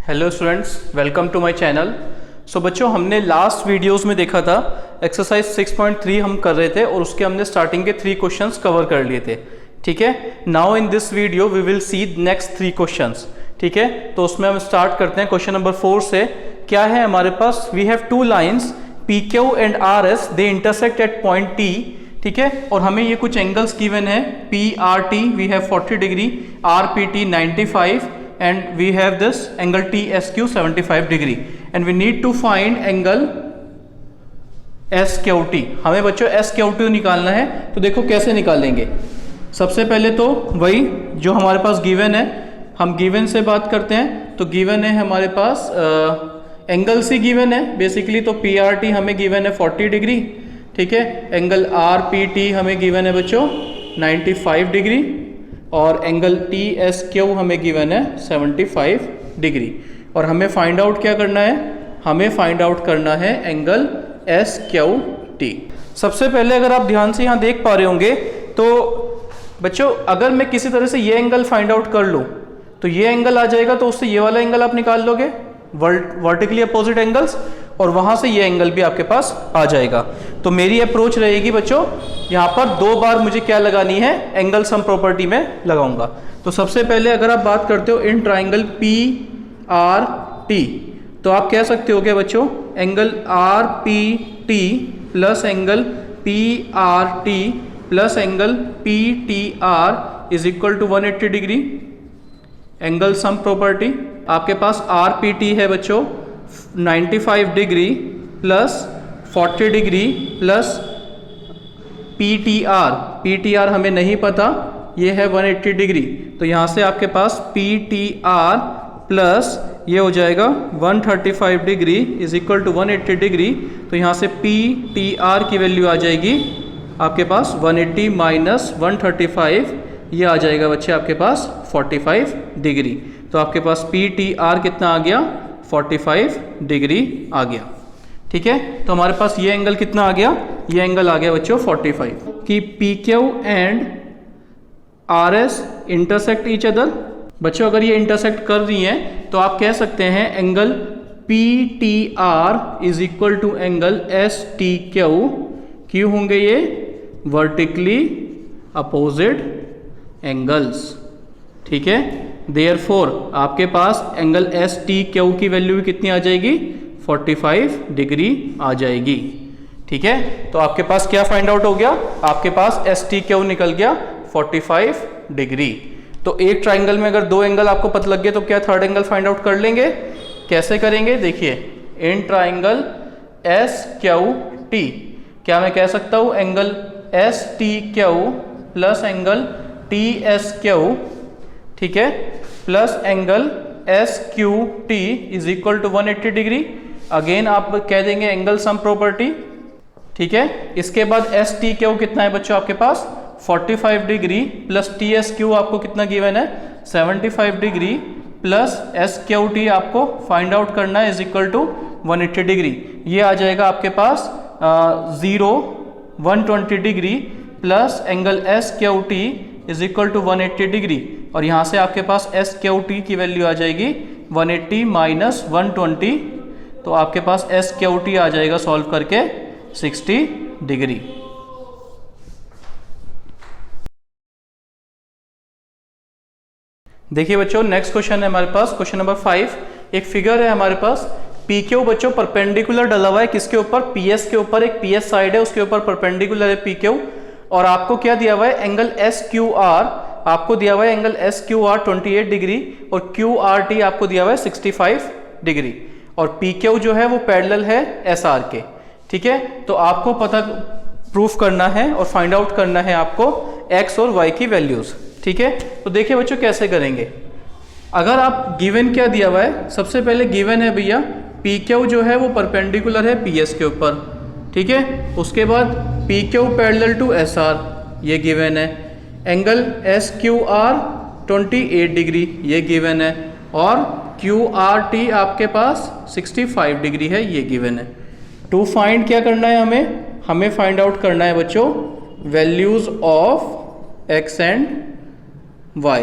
Hello students, welcome to my channel. So बच्चों, हमने last videos में देखा था एक्सरसाइज 6.3 हम कर रहे थे और उसके हमने स्टार्टिंग के 3 क्वेश्चंस कवर कर लिए थे। ठीक है, now in this video we will see next 3 questions. ठीक है, तो उसमें हम स्टार्ट करते हैं क्वेश्चन नंबर 4 से। क्या है हमारे पास? We have 2 lines PQ and RS, they intersect at point T। ठीक है, और हमें ये कुछ एंगल्स गिवन है। PRT we have 40 degree, RPT 95 and we have this angle TSQ 75 degree and we need to find angle SQT। हमें बच्चों SQT निकालना है। तो देखो कैसे निकालेंगे। सबसे पहले तो वही जो हमारे पास गिवन है, हम गिवन से बात करते हैं। तो गिवन है हमारे पास एंगल्स ही गिवन है बेसिकली। तो PRT हमें गिवन है 40 डिग्री। ठीक है, एंगल RPT हमें गिवन है बच्चों 95 डिग्री और एंगल TSQ हमें गिवन है 75 डिग्री। और हमें फाइंड आउट क्या करना है? हमें फाइंड आउट करना है एंगल SQT। सबसे पहले अगर आप ध्यान से यहाँ देख पा रहे होंगे तो बच्चों, अगर मैं किसी तरह से ये एंगल फाइंड आउट कर लूँ तो ये एंगल आ जाएगा, तो उससे ये वाला एंगल आप निकाल लोगे, वर्टिकली अपोजिट एंगल्स, और वहां से ये एंगल भी आपके पास आ जाएगा। तो मेरी अप्रोच रहेगी बच्चों, यहाँ पर 2 बार मुझे क्या लगानी है? एंगल सम प्रॉपर्टी में लगाऊंगा। तो सबसे पहले अगर आप बात करते हो इन ट्राइंगल PRT, तो आप कह सकते हो क्या बच्चों? Angle RPT plus angle PRT plus angle PTR is equal to 180 degree. Angle sum property आपके पास RPT है बच्चों 95 degree plus 40 degree plus PTR हमें नहीं पता, ये है 180 डिग्री। तो यहाँ से आपके पास PTR प्लस ये हो जाएगा 135 degree is equal to 180 degree. तो यहाँ से PTR की वैल्यू आ जाएगी आपके पास 180 माइनस 135, ये आ जाएगा बच्चे आपके पास 45 डिग्री। तो आपके पास PTR कितना आ गया? 45 डिग्री आ गया। ठीक है, तो हमारे पास ये एंगल कितना आ गया? ये एंगल आ गया बच्चों 45। कि PQ and RS intersect each other. बच्चों, अगर ये इंटरसेक्ट कर रही हैं तो आप कह सकते हैं angle PTR is equal to angle STQ। क्यों होंगे ये? Vertically opposite angles. ठीक है, देयरफॉर आपके पास एंगल STQ की वैल्यू कितनी आ जाएगी? 45 डिग्री आ जाएगी। ठीक है, तो आपके पास क्या फाइंड आउट हो गया? आपके पास STQ निकल गया 45 डिग्री। तो एक ट्राइंगल में अगर 2 एंगल आपको पता लग गए तो क्या थर्ड एंगल फाइंड आउट कर लेंगे? कैसे करेंगे? देखिए, इन ट्राइंगल SQT क्या मैं कह सकता हूं angle STQ plus angle TSQ, ठीक है, plus angle SQT is equal to 180 degree. Again आप कह देंगे एंगल सम प्रॉपर्टी। ठीक है, इसके बाद STQ कितना है बच्चों आपके पास? 45 डिग्री प्लस TSQ आपको कितना गिवन है? 75 डिग्री प्लस SQT आपको फाइंड आउट करना है इज इक्वल टू 180 डिग्री। ये आ जाएगा आपके पास 120 degree plus angle SQT is equal to 180 degree. और यहाँ से आपके पास SQT की वैल्यू आ जाएगी 180 माइनस 120। तो आपके पास SQT आ जाएगा सॉल्व करके 60 डिग्री। देखिए बच्चों, नेक्स्ट क्वेश्चन है हमारे पास, क्वेश्चन नंबर 5। एक फिगर है हमारे पास। PQ बच्चों परपेंडिकुलर डला हुआ है किसके ऊपर? PS के ऊपर। एक PS साइड है, उसके ऊपर परपेंडिकुलर है PQ। और आपको क्या दिया हुआ है? एंगल SQR आपको दिया हुआ है एंगल SQR 28 डिग्री और QRT आपको दिया हुआ है 65 डिग्री। और PQ जो है वो पैरेलल है SR के। ठीक है, तो आपको पता प्रूफ करना है और फाइंड आउट करना है आपको X और Y की वैल्यूज। ठीक है, तो देखिए बच्चों कैसे करेंगे। अगर आप गिवन क्या दिया हुआ है? सबसे पहले गिवन है भैया PQ जो है वो परपेंडिकुलर है PS के ऊपर। ठीक है, उसके बाद PQ पैरेलल टू SR, ये गिवन है। एंगल SQR 28 डिग्री, ये गिवन है। और QRT आपके पास 65 डिग्री है, ये गिवन है। टू फाइंड क्या करना है हमें? हमें फाइंड आउट करना है बच्चों values of X and Y।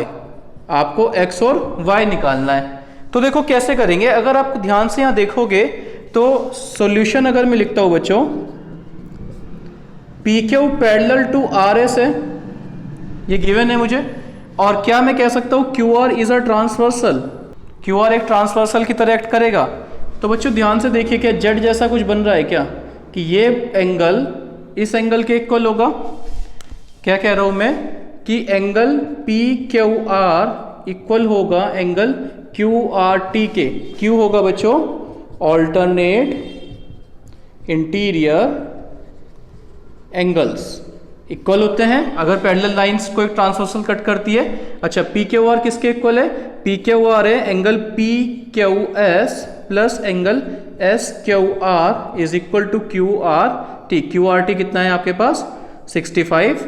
आपको X और Y निकालना है। तो देखो कैसे करेंगे, अगर आप ध्यान से यहाँ देखोगे तो सॉल्यूशन अगर मैं लिखता हूँ बच्चों, P Q parallel to R S है, ये गिवन है मुझे, और क्या मैं कह सकता हूँ Q R is a transversal, Q R एक ट्रांसवर्सल की तरह एक्ट करेगा। तो बच्चों ध्यान से देखिए, क्या जेड जैसा कुछ बन रहा है क्या, कि ये एंगल इस एंगल के इक्वल होगा। क्या कह रहा हूं मैं, कि angle P Q are equal होगा एंगल क्यू आर टी के। क्यू होगा बच्चों ऑल्टरनेट इंटीरियर एंगल्स, इक्वल होते हैं अगर पैरेलल लाइंस को एक ट्रांसवर्सल कट करती है। अच्छा, पी क्यू आर किसके इक्वल है, पी क्यू आर है angle P Q S plus angle S Q R is equal to Q R T. Q R T कितना है आपके पास 65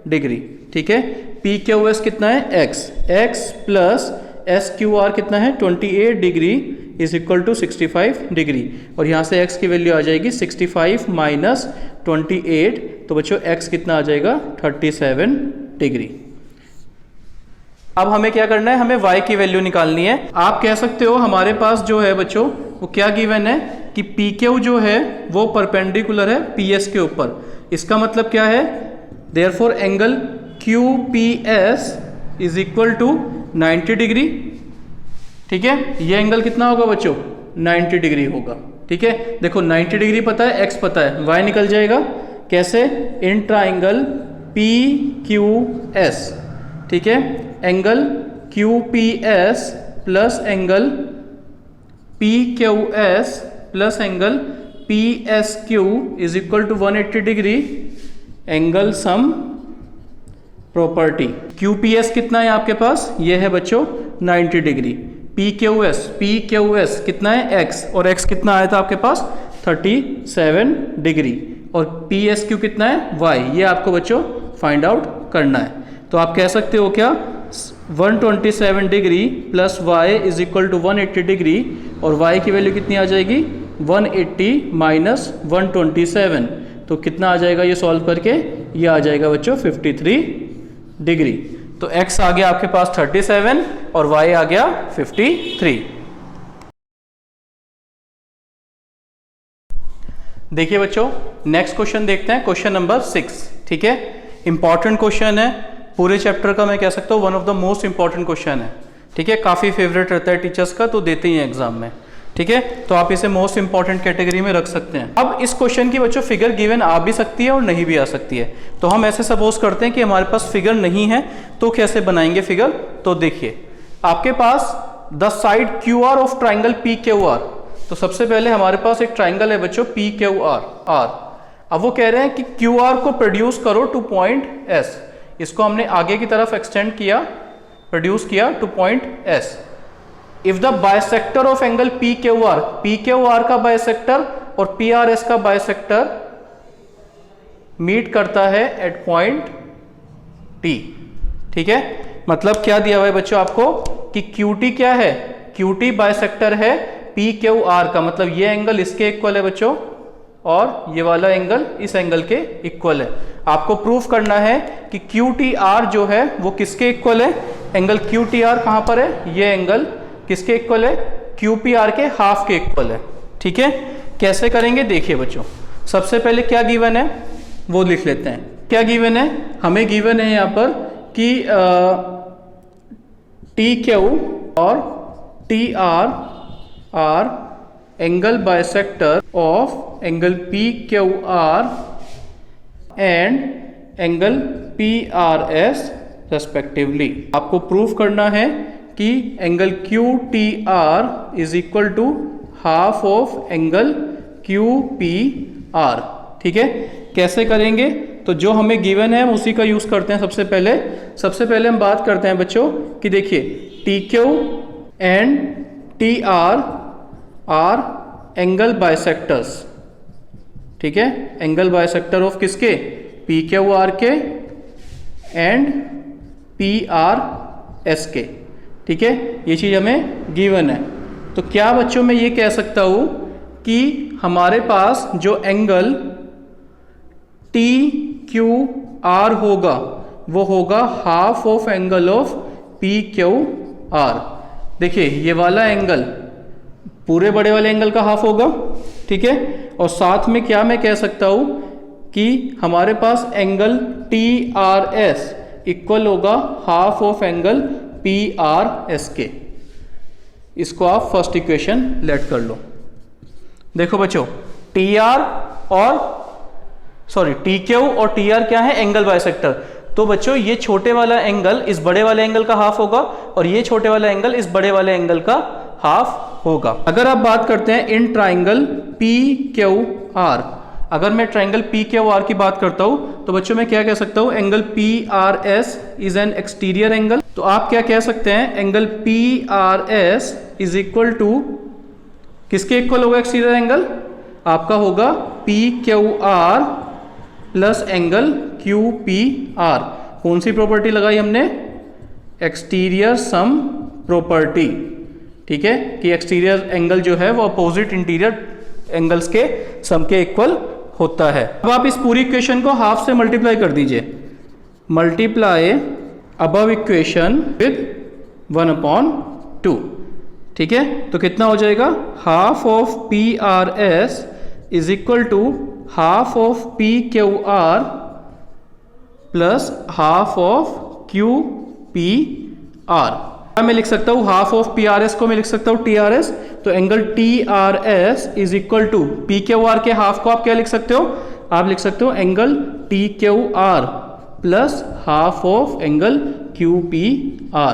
डिग्री, ठीक है। पी क्यू एस कितना है X, X plus S Q R कितना है 28 degree is equal to 65 degree, और यहाँ से x की वैल्यू आ जाएगी 65 माइनस 28, तो बच्चों x कितना आ जाएगा 37 डिग्री। अब हमें क्या करना है, हमें y की वैल्यू निकालनी है। आप कह सकते हो हमारे पास जो है बच्चों वो क्या गिवन है, कि पी क्यू जो है वो परपेंडिकुलर है पी एस के ऊपर। इसका मतलब क्या है, therefore angle Q P S is equal to 90 degree, ठीक है। ये एंगल कितना होगा बच्चों 90 डिग्री होगा, ठीक है। देखो 90 डिग्री पता है, x पता है, y निकल जाएगा कैसे, in triangle P Q S, ठीक है। Angle Q P S plus angle P Q S plus angle P S Q is equal to 180 degree, angle sum property. Q P S कितना है आपके पास, ये है बच्चों 90 डिग्री। पी क्यू एस कितना है x, और x कितना आया था आपके पास 37 डिग्री, और पी एस क्यू कितना है y, ये आपको बच्चों फाइंड आउट करना है। तो आप कह सकते हो क्या 127 degree plus y is equal to 180 degree, और y की वैल्यू कितनी आ जाएगी 180 माइनस 127, तो कितना आ जाएगा ये सॉल्व करके, ये आ जाएगा बच्चों 53 डिग्री। तो x आ गया आपके पास 37 और y आ गया 53। देखिए बच्चों नेक्स्ट क्वेश्चन देखते हैं, क्वेश्चन नंबर 6, ठीक है। इंपॉर्टेंट क्वेश्चन है, पूरे चैप्टर का मैं कह सकता हूँ one of the most important question है, ठीक है। काफी फेवरेट रहता है टीचर्स का, तो देते ही हैं एग्जाम में, ठीक है। तो आप इसे मोस्ट इंपॉर्टेंट कैटेगरी में रख सकते हैं। अब इस क्वेश्चन की बच्चों फिगर गिवन आ भी सकती है और नहीं भी आ सकती है। तो हम ऐसे सपोज करते हैं कि हमारे पास फिगर नहीं है, तो कैसे बनाएंगे फिगर। तो देखिए आपके पास the side Q R of triangle P Q R, तो सबसे पहले हमारे पास एक ट्राइंगल है बच्चों पी क्यू आर आर। अब वो कह रहे हैं कि क्यू आर को प्रोड्यूस करो टू पॉइंट एस, इसको हमने आगे की तरफ एक्सटेंड किया, प्रोड्यूस किया two point S. If the bisector of angle P Q are का बाइसेक्टर और पी आर एस का बाइसेक्टर मीट करता है एट पॉइंट टी, ठीक है। मतलब क्या दिया हुआ है बच्चों आपको, कि क्यू टी क्या है, क्यू टी बाइसेक्टर है पी क्यू आर का, मतलब ये एंगल इसके इक्वल है बच्चों, और ये वाला एंगल इस एंगल के इक्वल है। आपको प्रूफ करना है कि क्यू टी आर जो है वो किसके इक्वल है, एंगल क्यू टी आर कहां पर है, ये एंगल किसके इक्वल है, क्यू पी आर के हाफ के इक्वल है, ठीक है। कैसे करेंगे देखिए बच्चों, सबसे पहले क्या गिवन है वो लिख लेते हैं। क्या गिवन है, हमें गिवन है यहाँ पर कि टी क्यू और T R are angle bisector of angle P Q R and angle P R S respectively. आपको प्रूफ करना है कि angle Q T R is equal to half of angle Q P R, ठीक है। कैसे करेंगे, तो जो हमें गिवन है उसी का यूज करते हैं। सबसे पहले हम बात करते हैं बच्चों कि देखिए T Q and T R are angle bisectors, ठीक है। एंगल बाइसेक्टर ऑफ किसके, पी क्यू आर के एंड पी आर एस के, ठीक है। ये चीज हमें गिवन है। तो क्या बच्चों मैं ये कह सकता हूं कि हमारे पास जो एंगल टी क्यू आर होगा वो होगा half of angle of P Q are. देखिए ये वाला एंगल पूरे बड़े वाले एंगल का हाफ होगा, ठीक है। और साथ में क्या मैं कह सकता हूं कि हमारे पास एंगल TRS इक्वल होगा हाफ ऑफ एंगल PRS के। इसको आप फर्स्ट इक्वेशन लेट कर लो। देखो बच्चों TQ और TR क्या है, एंगल बाइसेक्टर। तो बच्चों ये छोटे वाला एंगल इस बड़े वाले एंगल का हाफ होगा और ये छोटे वाला एंगल इस बड़े वाले एंगल का हाफ होगा। अगर आप बात करते हैं इन ट्राइंगल PQR, अगर मैं ट्राइंगल PQR की बात करता हूं तो बच्चों मैं क्या कह सकता हूं, angle PRS is an exterior angle. तो आप क्या कह सकते हैं, angle PRS is equal to किसके इक्वल होगा एक्सटीरियर एंगल, आपका होगा PQR प्लस एंगल QPR। कौन सी प्रॉपर्टी लगाई हमने, एक्सटीरियर सम प्रॉपर्टी, ठीक है, कि एक्सटीरियर एंगल जो है वो अपोजिट इंटीरियर एंगल्स के सम के इक्वल होता है। अब आप इस पूरी इक्वेशन को हाफ से मल्टीप्लाई कर दीजिए, मल्टीप्लाई अबव इक्वेशन विद 1/2, ठीक है। तो कितना हो जाएगा, half of PRS is equal to half of PQR plus half of QPR। मैं लिख सकता हूं हाफ ऑफ PRS को मैं लिख सकता हूं TRS, तो angle TRS is equal to PQR के हाफ को आप क्या लिख सकते हो, आप लिख सकते हो angle TQR plus half of angle QPR।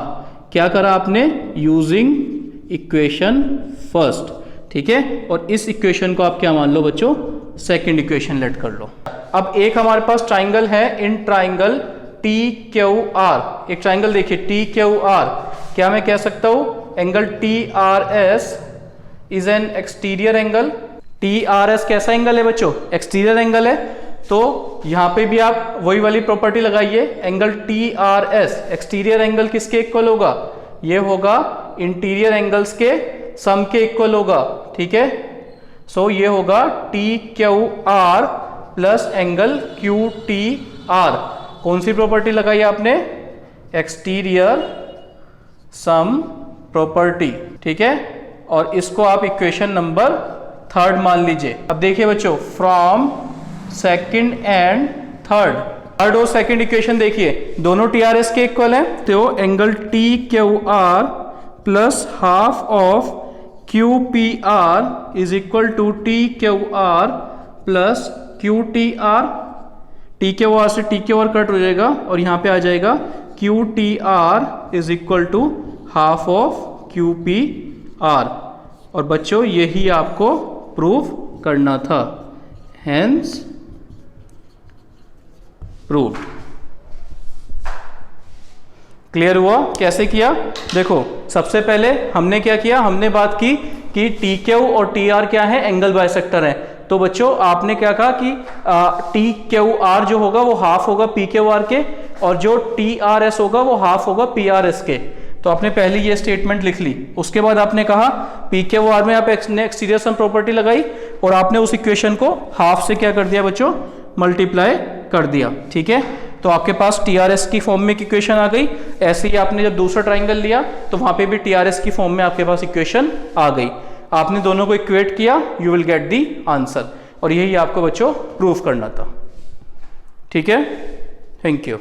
क्या करा आपने, यूजिंग इक्वेशन फर्स्ट, ठीक है। और इस इक्वेशन को आप क्या मान लो बच्चों, सेकंड इक्वेशन लेट कर लो। अब एक हमारे पास ट्राइंगल है इन ट्राइंगल TQR, एक ट्राइंगल देखिए TQR, क्या मैं कह सकता हूं, angle TRS is an exterior angle. TRS कैसा एंगल है बच्चों, एक्सटीरियर एंगल है। तो यहां पे भी आप वही वाली प्रॉपर्टी लगाइए, एंगल TRS एक्सटीरियर एंगल किसके इक्वल होगा, ये होगा इंटीरियर एंगल्स के सम के इक्वल होगा, ठीक है। सो ये होगा TQR प्लस एंगल QTR। कौन सी प्रॉपर्टी लगाई आपने, एक्सटीरियर सम प्रॉपर्टी, ठीक है। और इसको आप इक्वेशन नंबर 3 मान लीजिए। अब देखिए बच्चों, फ्रॉम सेकंड एंड थर्ड और सेकंड इक्वेशन देखिए, दोनों TRS के इक्वल है, तो angle TQR plus half of QPR is equal to TQR plus QTR। TQR से TQR कट हो जाएगा और यहां पे आ जाएगा QTR is equal to half of QPR। और बच्चों यही आपको प्रूव करना था, हेंस प्रूव्ड। क्लियर हुआ कैसे किया, देखो सबसे पहले हमने क्या किया, हमने बात की कि TQ और TR क्या है, एंगल बाइसेक्टर है। तो बच्चों आपने क्या कहा कि TQR जो होगा वो हाफ होगा PQR के और जो TRS होगा वो हाफ होगा PRS के। तो आपने पहले ये स्टेटमेंट लिख ली। उसके बाद आपने कहा PQR में आप एक्सटीरियर सम प्रॉपर्टी लगाई और आपने उस इक्वेशन को हाफ से क्या कर दिया बच्चों, मल्टीप्लाई कर दिया, ठीक है। तो आपके पास TRS की फॉर्म में एक इक्वेशन आ गई। ऐसे ही आपने जब दूसरा ट्राइंगल लिया तो वहां पे भी TRS की फॉर्म में आपके पास इक्वेशन आ गई। आपने दोनों को इक्वेट किया, you will get the answer. और यही आपको बच्चों प्रूफ करना था, ठीक है। Thank you.